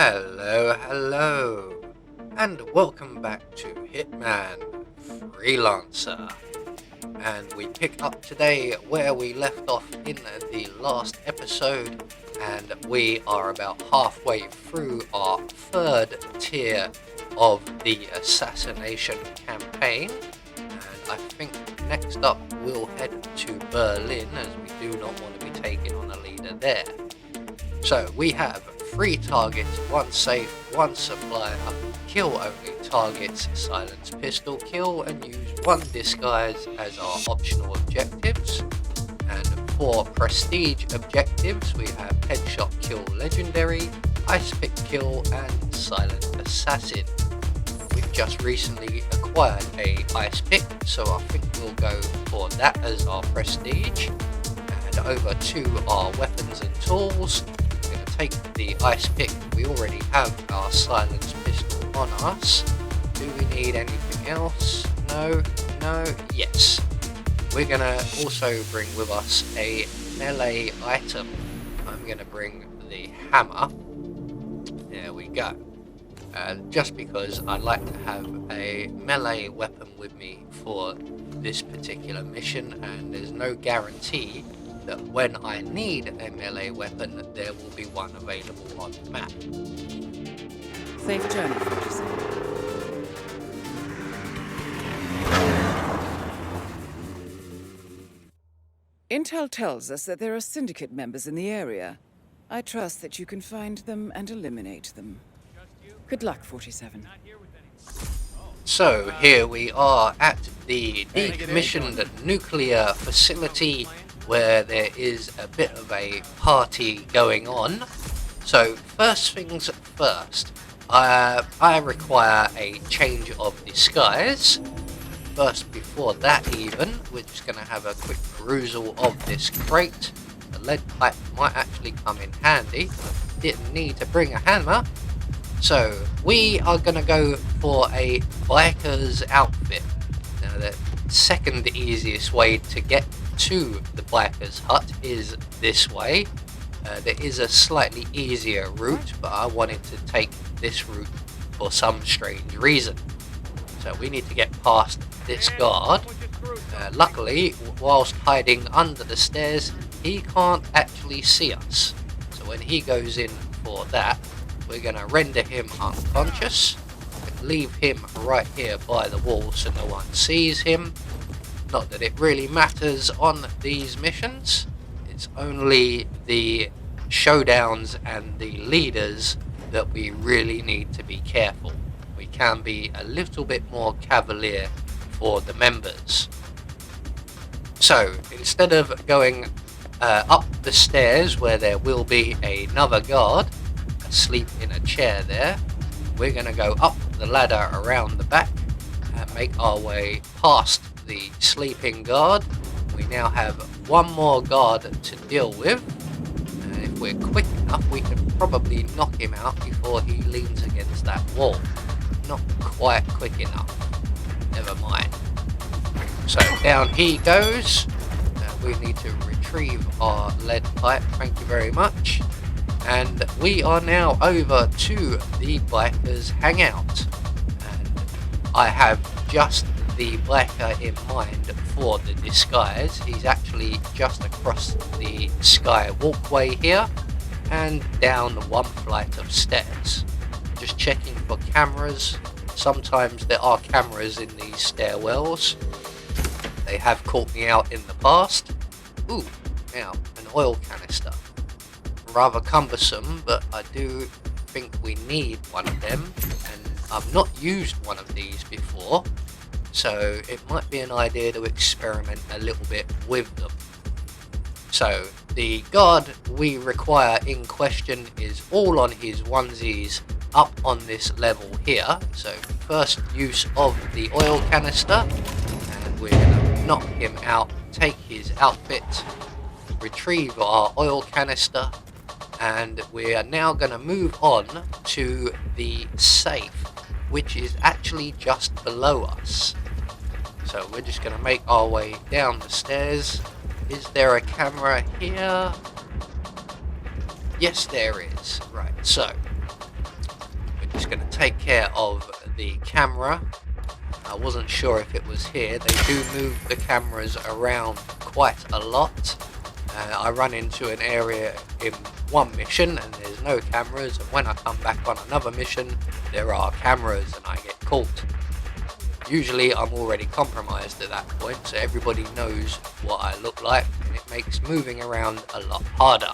Hello, and welcome back to Hitman Freelancer. And we pick up today where we left off in the last episode, and we are about halfway through our third tier of the Assassination campaign. And I think next up we'll head to Berlin, as we do not want to be taking on a leader there. So we have 3 targets, 1 safe, 1 supplier, kill only targets, silence pistol kill, and use 1 disguise as our optional objectives. And for prestige objectives, we have headshot kill legendary, ice pick kill, and silent assassin. We've just recently acquired a ice pick, so I think we'll go for that as our prestige. And over to our weapons and tools. Take the ice pick. We already have our silence pistol on us. Do we need anything else? No, yes. We're gonna also bring with us a melee item. I'm gonna bring the hammer. There we go. Just because I like to have a melee weapon with me for this particular mission, and there's no guarantee that when I need a melee weapon, there will be one available on the map. Safe journey, Intel tells us that there are syndicate members in the area. I trust that you can find them and eliminate them. Good luck, 47. So here we are at the decommissioned nuclear facility, where there is a bit of a party going on. So first things first, I require a change of disguise. First, before that even, we're just going to have a quick perusal of this crate. The lead pipe might actually come in handy. Didn't need to bring a hammer. So we are going to go for a biker's outfit. Now the second easiest way to get to the biker's hut is this way. There is a slightly easier route, but I wanted to take this route for some strange reason. So we need to get past this guard. Luckily, whilst hiding under the stairs, he can't actually see us. So when he goes in for that, we're going to render him unconscious, leave him right here by the wall so no one sees him. Not that it really matters on these missions. It's only the showdowns and the leaders that we really need to be careful. We can be a little bit more cavalier for the members. So instead of going up the stairs where there will be another guard asleep in a chair there, we're going to go up the ladder around the back and make our way past the sleeping guard. We now have 1 more guard to deal with, and if we're quick enough we can probably knock him out before he leans against that wall. Not quite quick enough, never mind. So down he goes. We need to retrieve our lead pipe, thank you very much. And we are now over to the biker's hangout, and I have just the biker in mind for the disguise. He's actually just across the sky walkway here and down 1 flight of stairs. Just checking for cameras. Sometimes there are cameras in these stairwells. They have caught me out in the past. Ooh, now an oil canister. Rather cumbersome, but I do think we need one of them, and I've not used one of these before. So it might be an idea to experiment a little bit with them. So the guard we require in question is all on his onesies up on this level here. So first use of the oil canister, and we're going to knock him out, take his outfit, retrieve our oil canister, and we are now going to move on to the safe, which is actually just below us. So we're just going to make our way down the stairs. Is there a camera here? Yes, there is. Right, so just going to take care of the camera. I wasn't sure if it was here. They do move the cameras around quite a lot. I run into an area in one mission and there's no cameras, and when I come back on another mission there are cameras and I get caught. Usually I'm already compromised at that point, so everybody knows what I look like, and it makes moving around a lot harder.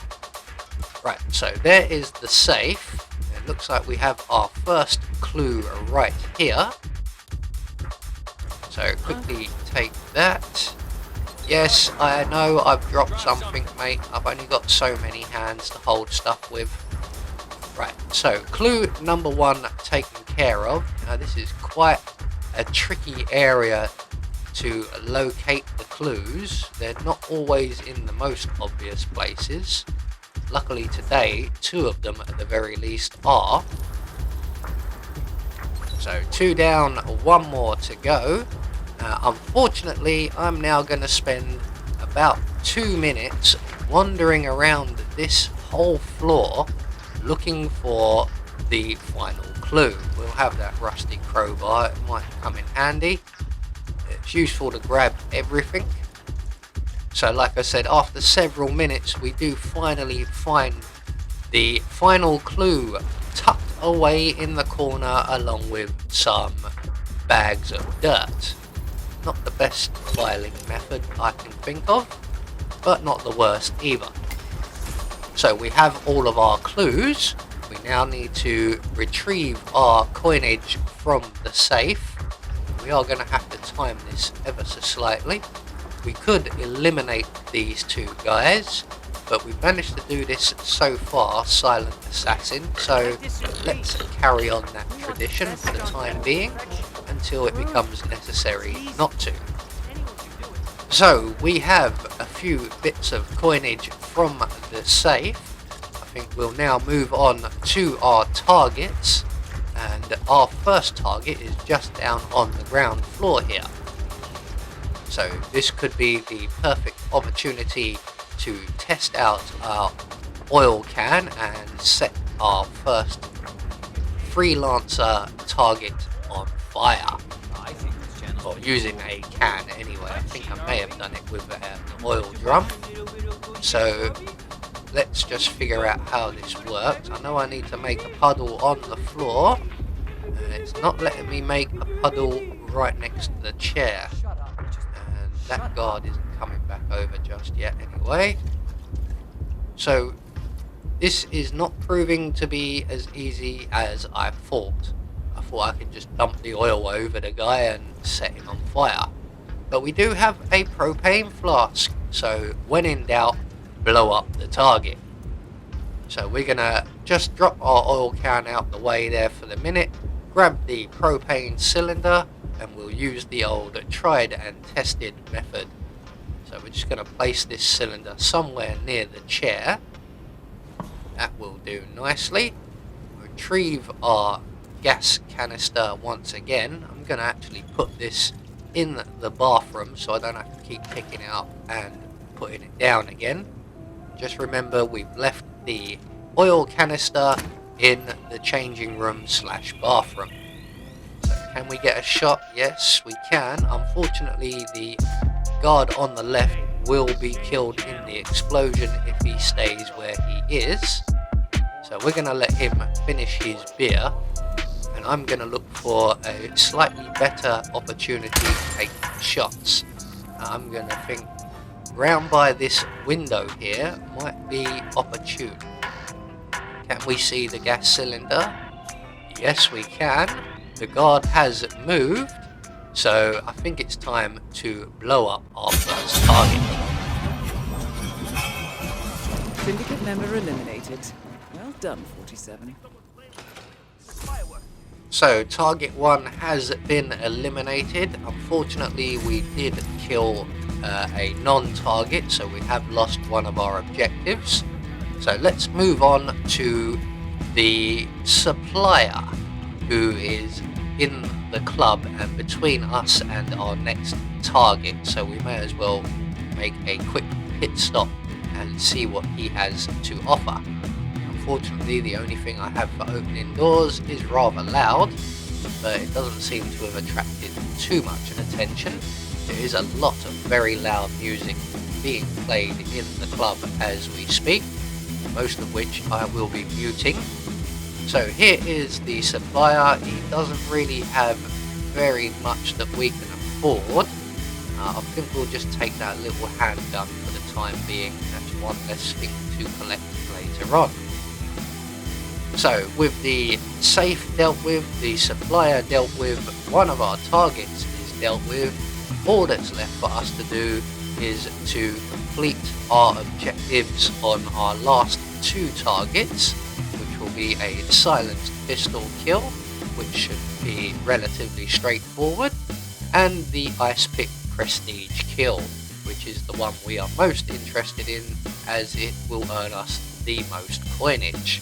Right, so there is the safe. It looks like we have our first clue right here. So quickly take that. Yes, I know I've dropped something, mate. I've only got so many hands to hold stuff with. Right, so clue number 1 taken care of. Now this is quite a tricky area to locate the clues. They're not always in the most obvious places. Luckily today, 2 of them at the very least are. So 2 down, 1 more to go. Unfortunately, I'm now going to spend about 2 minutes wandering around this whole floor looking for the final clue. We'll have that rusty crowbar, it might come in handy. It's useful to grab everything. So like I said, after several minutes we do finally find the final clue tucked away in the corner along with some bags of dirt. Not the best filing method I can think of, but not the worst either. So we have all of our clues. We now need to retrieve our coinage from the safe. We are going to have to time this ever so slightly. We could eliminate these 2 guys, but we've managed to do this so far, silent assassin, so let's carry on that tradition for the time being until it becomes necessary not to. So we have a few bits of coinage from the safe. I think we'll now move on to our targets, and our first target is just down on the ground floor here. So this could be the perfect opportunity to test out our oil can and set our first freelancer target on fire. Or using a can anyway. I think I may have done it with an oil drum. So let's just figure out how this works. I know I need to make a puddle on the floor. It's not letting me make a puddle right next to the chair. And that guard isn't coming back over just yet anyway. So this is not proving to be as easy as I thought. I thought I could just dump the oil over the guy and set him on fire. But we do have a propane flask, so when in doubt, blow up the target. So we're gonna just drop our oil can out the way there for the minute, grab the propane cylinder, and we'll use the old tried and tested method. So we're just gonna place this cylinder somewhere near the chair. That will do nicely. Retrieve our gas canister once again. I'm going to actually put this in the bathroom so I don't have to keep picking it up and putting it down again. Just remember we've left the oil canister in the changing room / bathroom. So can we get a shot? Yes, we can. Unfortunately, the guard on the left will be killed in the explosion if he stays where he is. So we're going to let him finish his beer. And I'm going to look for a slightly better opportunity to take shots. I'm going to think round by this window here might be opportune. Can we see the gas cylinder? Yes, we can. The guard has moved, so I think it's time to blow up our first target. Syndicate member eliminated. Well done, 47. So target 1 has been eliminated. Unfortunately, we did kill a non-target, so we have lost one of our objectives. So let's move on to the supplier, who is in the club and between us and our next target. So we may as well make a quick pit stop and see what he has to offer. Unfortunately, the only thing I have for opening doors is rather loud, but it doesn't seem to have attracted too much attention. There is a lot of very loud music being played in the club as we speak, most of which I will be muting. So here is the supplier. He doesn't really have very much that we can afford. I think we'll just take that little handgun for the time being. That's one less thing to collect later on. So with the safe dealt with, the supplier dealt with, one of our targets is dealt with, all that's left for us to do is to complete our objectives on our last two targets, which will be a silenced pistol kill, which should be relatively straightforward, and the ice pick prestige kill, which is the one we are most interested in as it will earn us the most coinage.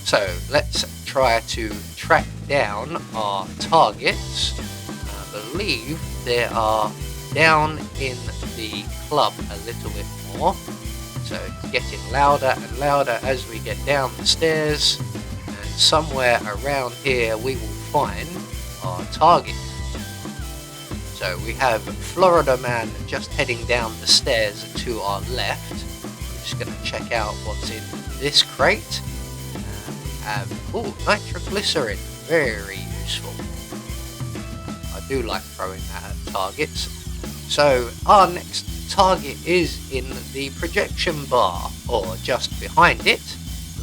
So let's try to track down our targets. I believe they are down in the club a little bit more, so it's getting louder and louder as we get down the stairs, and somewhere around here we will find our target. So we have Florida Man just heading down the stairs to our left. I'm just going to check out what's in this crate. We have, nitroglycerin, very useful. I do like throwing that at targets. So our next target is in the projection bar, or just behind it.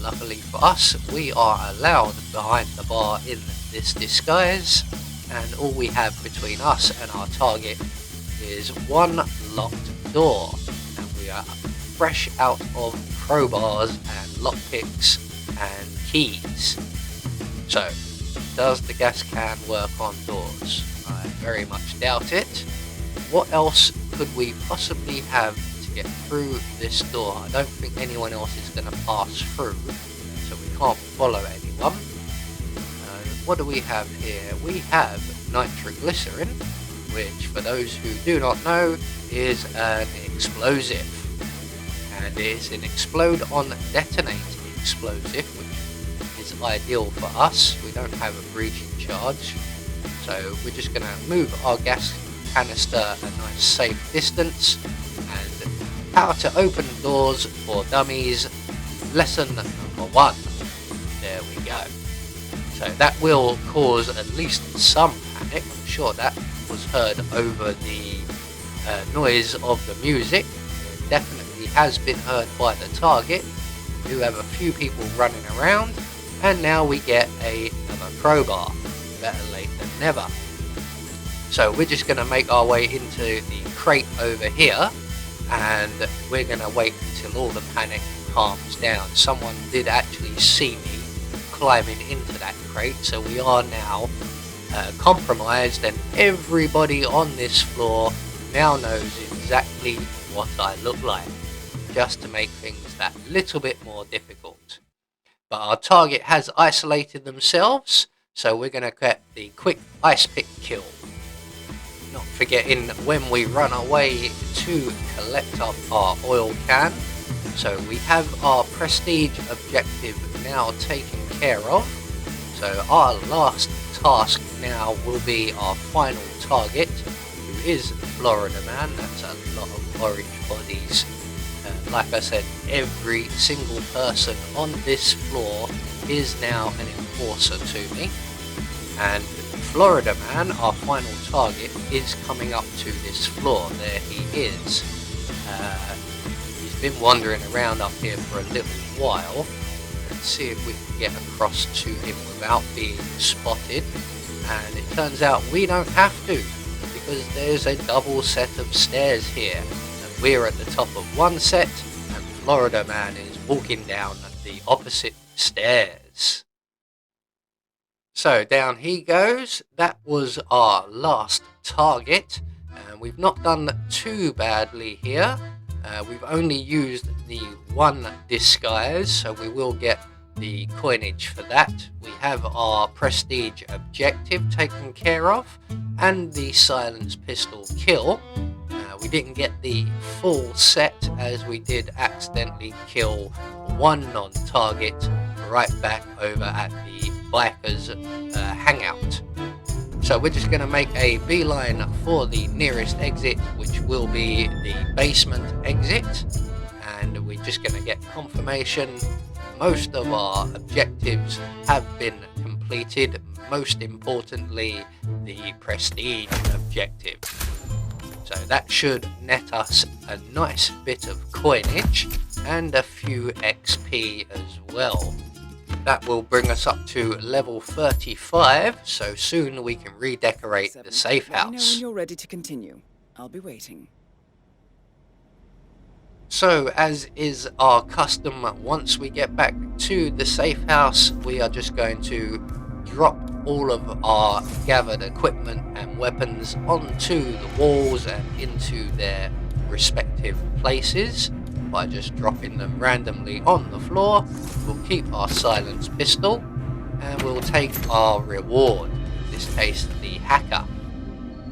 Luckily for us, we are allowed behind the bar in this disguise, and all we have between us and our target is one locked door, and we are fresh out of crowbars and lockpicks and keys. So, does the gas can work on doors? I very much doubt it. What else could we possibly have to get through this door? I don't think anyone else is going to pass through, so we can't follow anyone. What do we have here? We have nitroglycerin, which for those who do not know is an explosive, and it is an explode on detonate explosive, which is ideal for us. We don't have a breaching charge, so we're just going to move our gas canister a nice safe distance, and how to open doors for dummies, lesson number 1. There we go. So that will cause at least some panic. I'm sure that was heard over the noise of the music. It definitely has been heard by the target. We do have a few people running around, and now we get another crowbar. Better late than never. So we're just going to make our way into the crate over here, and we're going to wait until all the panic calms down. Someone did actually see me climbing into that crate, so we are now compromised, and everybody on this floor now knows exactly what I look like, just to make things that little bit more difficult. But our target has isolated themselves, so we're going to get the quick ice pick kill. Not forgetting when we run away to collect up our oil can. So we have our prestige objective now taken care of. So our last task now will be our final target, who is Florida Man. That's a lot of orange bodies. Like I said, every single person on this floor is now an enforcer to me. And Florida Man, our final target, is coming up to this floor. There he is. He's been wandering around up here for a little while. Let's see if we can get across to him without being spotted. And it turns out we don't have to, because there's a double set of stairs here. And we're at the top of one set, and Florida Man is walking down the opposite stairs. So down he goes. That was our last target, and we've not done too badly here. We've only used the one disguise, so we will get the coinage for that. We have our prestige objective taken care of, and the silenced pistol kill. We didn't get the full set, as we did accidentally kill one non-target right back over at the bikers hangout. So we're just going to make a beeline for the nearest exit, which will be the basement exit, and we're just going to get confirmation most of our objectives have been completed, most importantly the prestige objective. So that should net us a nice bit of coinage and a few XP as well. That will bring us up to level 35, so soon we can redecorate the safe house. Let me know when you're ready to continue. I'll be waiting. So, as is our custom, once we get back to the safe house, we are just going to drop all of our gathered equipment and weapons onto the walls and into their respective places by just dropping them randomly on the floor. We'll keep our silenced pistol and we'll take our reward, in this case the hacker.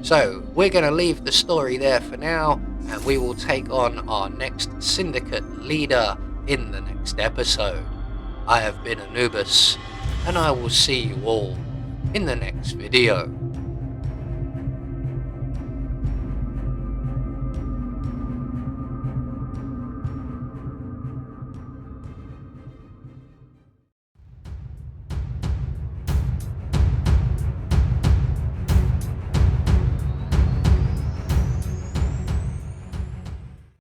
So we're going to leave the story there for now, and we will take on our next syndicate leader in the next episode. I have been Anubis, and I will see you all in the next video.